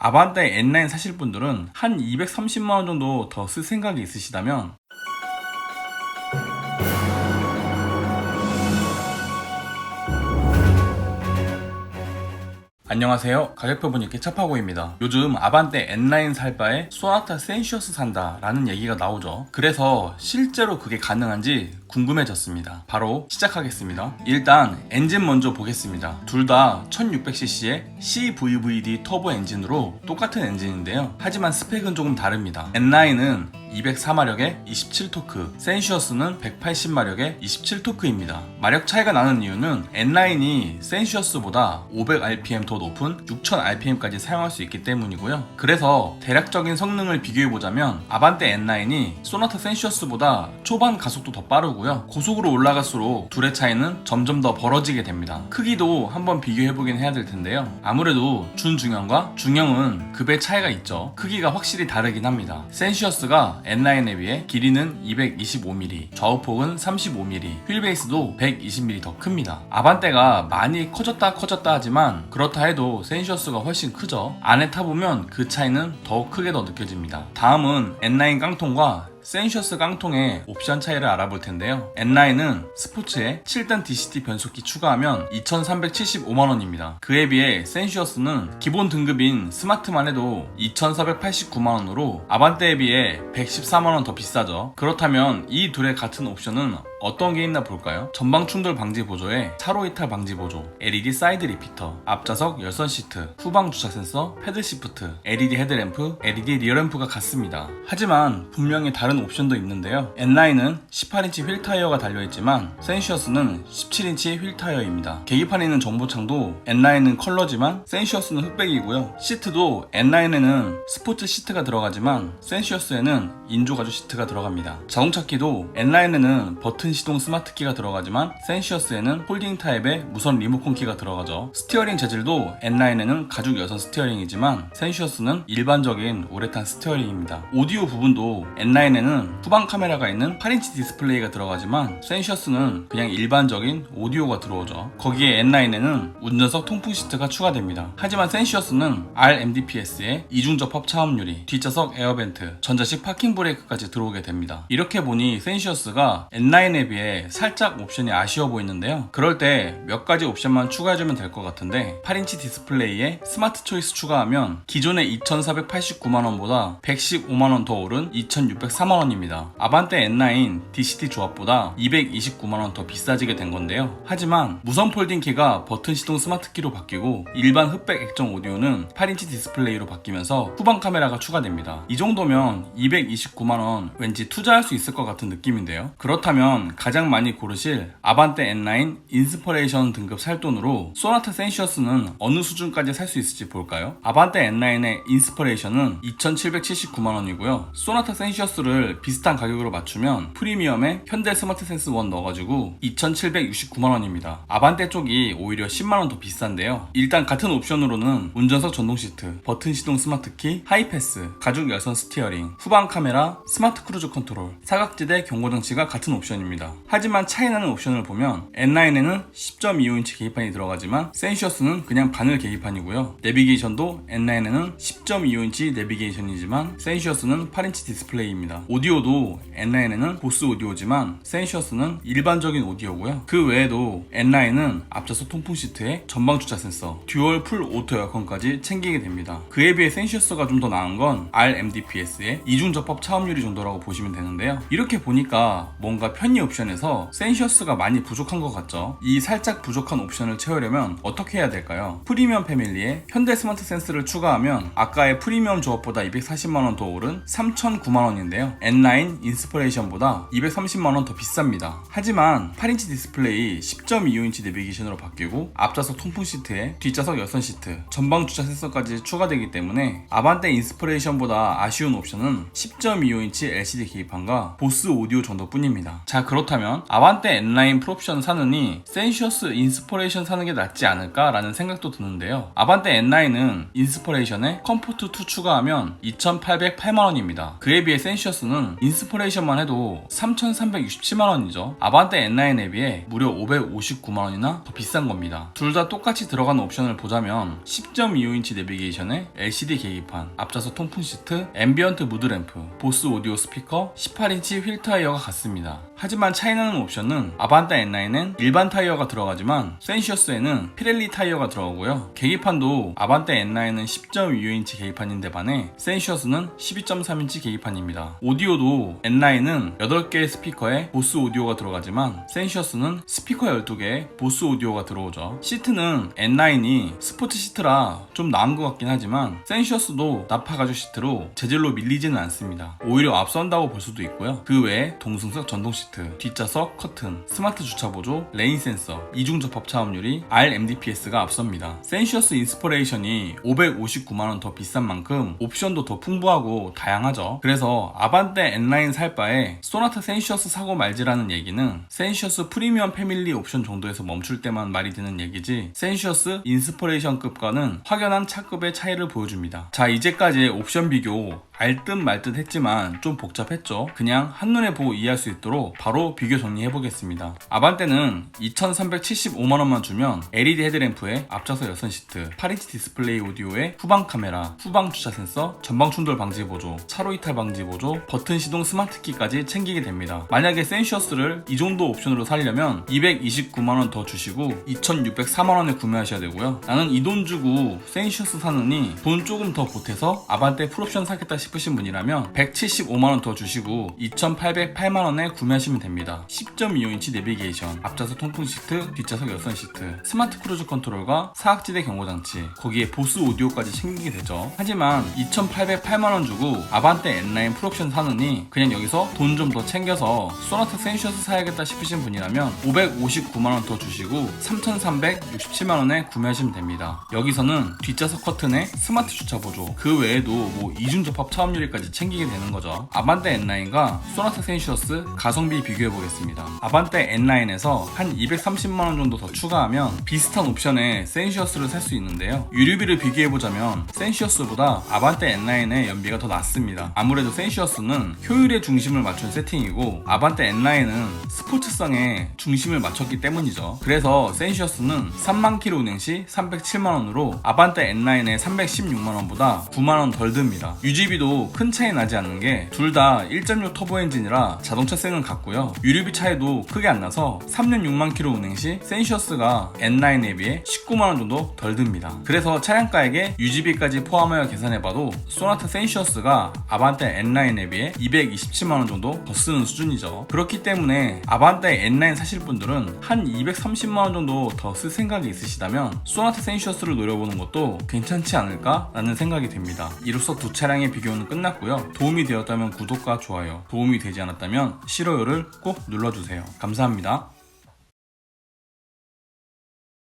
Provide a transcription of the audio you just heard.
아반떼 N9 사실 분들은 한 230만원 정도 더 쓸 생각이 있으시다면 안녕하세요, 가격표분님께 차파고입니다. 요즘 아반떼 N9 살 바에 소나타 센슈어스 산다 라는 얘기가 나오죠. 그래서 실제로 그게 가능한지 궁금해졌습니다. 바로 시작하겠습니다. 일단 엔진 먼저 보겠습니다. 둘 다 1600cc의 CVVD 터보 엔진으로 똑같은 엔진인데요, 하지만 스펙은 조금 다릅니다. N9은 204마력에 27토크, 센슈어스는 180마력에 27토크입니다. 마력 차이가 나는 이유는 N9이 센슈어스보다 500rpm 더 높은 6000rpm까지 사용할 수 있기 때문이고요. 그래서 대략적인 성능을 비교해보자면 아반떼 N9이 소나타 센슈어스보다 초반 가속도 더 빠르고요, 고속으로 올라갈수록 둘의 차이는 점점 더 벌어지게 됩니다. 크기도 한번 비교해보긴 해야 될 텐데요, 아무래도 준중형과 중형은 급의 차이가 있죠. 크기가 확실히 다르긴 합니다. 센슈어스가 N9에 비해 길이는 225mm, 좌우폭은 35mm, 휠베이스도 120mm 더 큽니다. 아반떼가 많이 커졌다 하지만 그렇다 해도 센슈어스가 훨씬 크죠. 안에 타보면 그 차이는 더욱 크게 더 느껴집니다. 다음은 N9 깡통과 센슈어스 깡통의 옵션 차이를 알아볼 텐데요, N9은 스포츠에 7단 DCT 변속기 추가하면 2375만원입니다. 그에 비해 센슈어스는 기본 등급인 스마트만 해도 2489만원으로 아반떼에 비해 114만원 더 비싸죠. 그렇다면 이 둘의 같은 옵션은 어떤 게 있나 볼까요? 전방 충돌 방지 보조에 차로 이탈 방지 보조, LED 사이드 리피터, 앞좌석 열선 시트, 후방 주차 센서, 패드 시프트, LED 헤드램프, LED 리어램프가 같습니다. 하지만 분명히 다른 옵션도 있는데요, N9은 18인치 휠 타이어가 달려있지만 센슈어스는 17인치 휠 타이어입니다. 계기판에 있는 정보창도 N9은 컬러지만 센슈어스는 흑백이고요. 시트도 N9에는 스포츠 시트가 들어가지만 센슈어스에는 인조 가죽 시트가 들어갑니다. 자동차 키도 N9에는 버튼 시동 스마트 키가 들어가지만 센슈어스에는 홀딩 타입의 무선 리모컨 키가 들어가죠. 스티어링 재질도 N9에는 가죽 여선 스티어링이지만 센슈어스는 일반적인 우레탄 스티어링입니다. 오디오 부분도 N9에는 후방 카메라가 있는 8인치 디스플레이가 들어가지만 센슈어스는 그냥 일반적인 오디오가 들어오죠. 거기에 N9에는 운전석 통풍 시트가 추가됩니다. 하지만 센슈어스는 RMDPS에 이중 접합 차음 유리, 뒷좌석 에어벤트, 전자식 파킹 브레이크까지 들어오게 됩니다. 이렇게 보니 센슈어스가 N9에 비해 살짝 옵션이 아쉬워 보이는데요, 그럴 때 몇 가지 옵션만 추가해주면 될 것 같은데 8인치 디스플레이에 스마트 초이스 추가하면 기존의 2489만원보다 115만원 더 오른 2604만원입니다. 아반떼 N9 DCT 조합보다 229만원 더 비싸지게 된 건데요, 하지만 무선 폴딩 키가 버튼 시동 스마트 키로 바뀌고 일반 흑백 액정 오디오는 8인치 디스플레이로 바뀌면서 후방 카메라가 추가됩니다. 이 정도면 229만원 왠지 투자할 수 있을 것 같은 느낌인데요. 그렇다면 가장 많이 고르실 아반떼 N9 인스퍼레이션 등급 살 돈으로 소나타 센슈어스는 어느 수준까지 살 수 있을지 볼까요? 아반떼 N9의 인스퍼레이션은 2779만원이고요 소나타 센슈어스를 비슷한 가격으로 맞추면 프리미엄에 현대 스마트 센스 1 넣어가지고 2769만원입니다 아반떼 쪽이 오히려 10만원 더 비싼데요, 일단 같은 옵션으로는 운전석 전동 시트, 버튼 시동 스마트키, 하이패스, 가죽 열선 스티어링, 후방 카메라, 스마트 크루즈 컨트롤, 사각지대 경고장치가 같은 옵션입니다. 하지만 차이나는 옵션을 보면 N9에는 10.25인치 계기판이 들어가지만 센슈어스는 그냥 바늘 계기판이고요, 내비게이션도 N9에는 10.25인치 내비게이션이지만 센슈어스는 8인치 디스플레이입니다. 오디오도 N9에는 보스 오디오지만 센슈어스는 일반적인 오디오고요. 그 외에도 N9은 앞좌석 통풍 시트에 전방 주차 센서, 듀얼 풀 오토 에어컨까지 챙기게 됩니다. 그에 비해 센슈어스가 좀 더 나은 건 RMDPS의 이중 접합 차음 유리 정도라고 보시면 되는데요, 이렇게 보니까 뭔가 편의 옵션에서 센슈어스가 많이 부족한 것 같죠. 이 살짝 부족한 옵션을 채우려면 어떻게 해야 될까요? 프리미엄 패밀리에 현대 스마트 센스를 추가하면 아까의 프리미엄 조합보다 240만원 더 오른 3009만원인데요 N9 인스퍼레이션보다 230만원 더 비쌉니다. 하지만 8인치 디스플레이 10.25인치 내비게이션으로 바뀌고 앞좌석 통풍 시트에 뒷좌석 열선 시트, 전방 주차 센서까지 추가되기 때문에 아반떼 인스퍼레이션보다 아쉬운 옵션은 10.25인치 LCD 계기판과 보스 오디오 정도뿐입니다. 자, 그렇다면 아반떼 N라인 풀옵션 사느니 센시어스 인스퍼레이션 사는 게 낫지 않을까 라는 생각도 드는데요. 아반떼 N라인은 인스퍼레이션에 컴포트2 추가하면 2,808만원입니다. 그에 비해 센시어스는 인스퍼레이션만 해도 3,367만원이죠. 아반떼 N라인에 비해 무려 559만원이나 더 비싼 겁니다. 둘 다 똑같이 들어가는 옵션을 보자면 10.25인치 내비게이션에 LCD 계기판, 앞좌석 통풍 시트, 앰비언트 무드 램프, 보스 오디오 스피커, 18인치 휠 타이어가 같습니다. 하지만 차이나는 옵션은 아반떼 N라인엔 일반 타이어가 들어가지만 센시어스에는 피렐리 타이어가 들어가고요. 계기판도 아반떼 N라인은 10.25인치 계기판인데 반해 센시어스는 12.3인치 계기판입니다. 오디오도 N라인은 8개의 스피커에 보스 오디오가 들어가지만 센시어스는 스피커 12개에 보스 오디오가 들어오죠. 시트는 N라인이 스포츠 시트라 좀 나은 것 같긴 하지만 센시어스도 나파 가죽 시트로 재질로 밀리지는 않습니다. 오히려 앞선다고 볼 수도 있고요. 그 외에 동승석 전동 시트, 뒷좌석 커튼, 스마트 주차 보조, 레인 센서, 이중 접합 차음유리, RMDPS가 앞섭니다. 센시어스 인스퍼레이션이 559만원 더 비싼 만큼 옵션도 더 풍부하고 다양하죠. 그래서 아반떼 N라인 살 바에 소나타 센시어스 사고 말지라는 얘기는 센시어스 프리미엄 패밀리 옵션 정도에서 멈출 때만 말이 되는 얘기지 센시어스 인스퍼레이션급과는 확연한 차급의 차이를 보여줍니다. 자, 이제까지의 옵션 비교 알듯 말듯 했지만 좀 복잡했죠. 그냥 한눈에 보고 이해할 수 있도록 바로 비교 정리해보겠습니다. 아반떼는 2,375만원만 주면 LED 헤드램프에 앞좌석 여선 시트, 8인치 디스플레이 오디오에 후방 카메라, 후방 주차 센서, 전방 충돌 방지 보조, 차로 이탈 방지 보조, 버튼 시동 스마트키까지 챙기게 됩니다. 만약에 센시어스를 이 정도 옵션으로 사려면 229만원 더 주시고 2,604만원에 구매하셔야 되고요. 나는 이 돈 주고 센시어스 사느니 돈 조금 더 보태서 아반떼 풀옵션 사겠다 싶으신 분이라면 175만원 더 주시고 2,808만원에 구매하시면 됩니다. 10.25인치 내비게이션, 앞좌석 통풍 시트, 뒷좌석 여선 시트, 스마트 크루즈 컨트롤과 사각지대 경고장치, 거기에 보스 오디오까지 챙기게 되죠. 하지만 2,808만원 주고 아반떼 N라인 풀옵션 사느니 그냥 여기서 돈 좀 더 챙겨서 소나타 센시어스 사야겠다 싶으신 분이라면 559만원 더 주시고 3,367만원에 구매하시면 됩니다. 여기서는 뒷좌석 커튼에 스마트 주차 보조, 그 외에도 뭐 이중 접합 차음유리까지 챙기게 되는 거죠. 아반떼 N라인과 소나타 센시어스 가성비 비교해 보겠습니다. 아반떼 N라인에서 한 230만원 정도 더 추가하면 비슷한 옵션에 센시어스를 살 수 있는데요. 유류비를 비교해 보자면 센시어스보다 아반떼 N라인의 연비가 더 낮습니다. 아무래도 센시어스는 효율에 중심을 맞춘 세팅이고 아반떼 N라인은 스포츠성에 중심을 맞췄기 때문이죠. 그래서 센시어스는 3만 킬로 운행 시 307만원으로 아반떼 N라인의 316만원보다 9만원 덜 듭니다. 유지비도 큰 차이 나지 않는 게 둘 다 1.6 터보 엔진이라 자동차세는 같고요. 유류비 차이도 크게 안 나서 3년 6만 킬로 운행 시 센시어스가 N라인에 비해 19만원 정도 덜 듭니다. 그래서 차량가액에 유지비까지 포함하여 계산해봐도 소나타 센시어스가 아반떼 N라인에 비해 227만원 정도 더 쓰는 수준이죠. 그렇기 때문에 아반떼 N라인 사실 분들은 한 230만원 정도 더 쓸 생각이 있으시다면 소나타 센시어스를 노려보는 것도 괜찮지 않을까 라는 생각이 듭니다. 이로써 두 차량의 비교는 끝났고요. 도움이 되었다면 구독과 좋아요, 도움이 되지 않았다면 싫어요를 꼭 눌러주세요. 감사합니다.